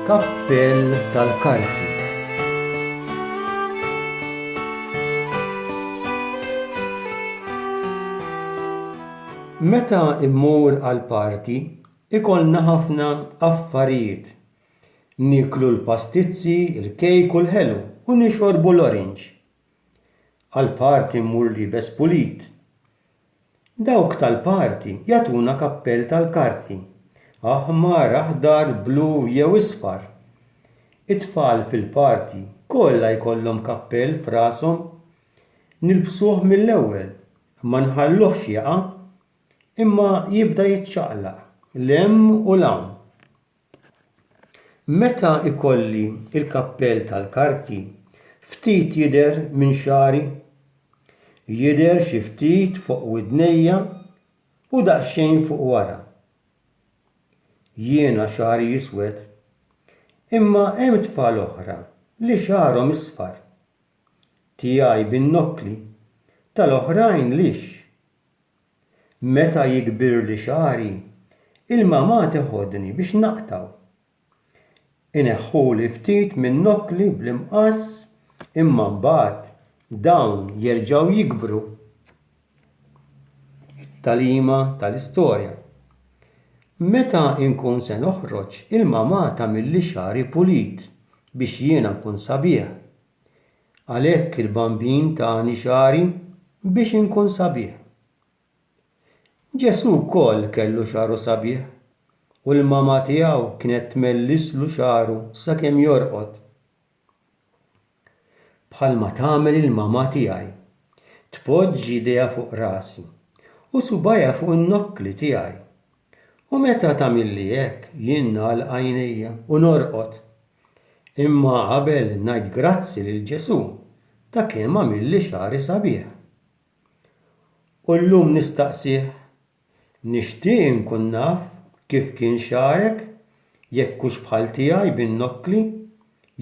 Kappell tal-karti. Meta immur għal-parti, ikollna ħafna affarijiet. Niklu l-pastizzi, il-kejk u l-ħelu u nixorbu l-orange. Għal-parti mmur libes pulit. Dawk tal-parti jagħtuna kappell tal-karti. Aħmar, aħdar, blu jew isfar. It-tfal fil-parti kollha jkollhom kappell f'rashom. Nilbsuh mill-ewwel, ma nħalluhx jaqa' imma jibda jiċċaqlaq l-hemm u l-hawn. Meta ikolli il-kappell tal-karti, ftit jidher minn xari, jidher xi ftit fuq widnejja u daqsxejn fuq wara. Jiena xari jiswed, imma hemm tfal oħra li xarhom isfar. Tiegħi bin-nokkli, tal-oħrajn lix. Meta jikbirli xari, il-mama teħodni biex naqtaw. Ineħħuli ftit min-nokkli bl-imqas imma mbagħad dawn jerġgħu jikbru. It-tagħlima tal-istorja. Meta nkun se noħroġ, il-mama tagħmilli xari pulit biex jiena nkun sabiħ. Għalhekk il-bambin tani xari biex inkun sabiħ. Ġesu wkoll kellu xaru sabiħ u l-mama tiegħu kienet tmellislu xaru sakemm jorqod. Bħalma tagħmel il-mama tiegħi. Tpoġġi idejha fuq rasi u subajja fuq in-nokkli tiegħi. U meta tagħmilli hekk jien nagħlaq għajnejja u norqod. Imma qabel ngħid grazzi lil Ġesu ta' kemm għamilli xari sabiħ. U llum nistaqsih, nixtieq inkun naf kif kien xarek, jekk hux bħal tiegħi bin-nokkli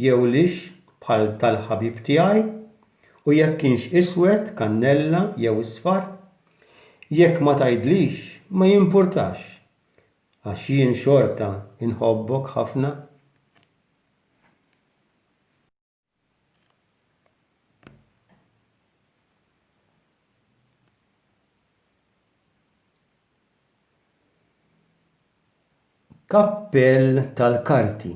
jew lix bħal tal-ħabib tiegħi u jekk kienx iswed, kannella jew isfar. Jekk ma tgħidlix ma jimpurtax għax jien xorta inħobbok ħafna. Kappell tal-karti.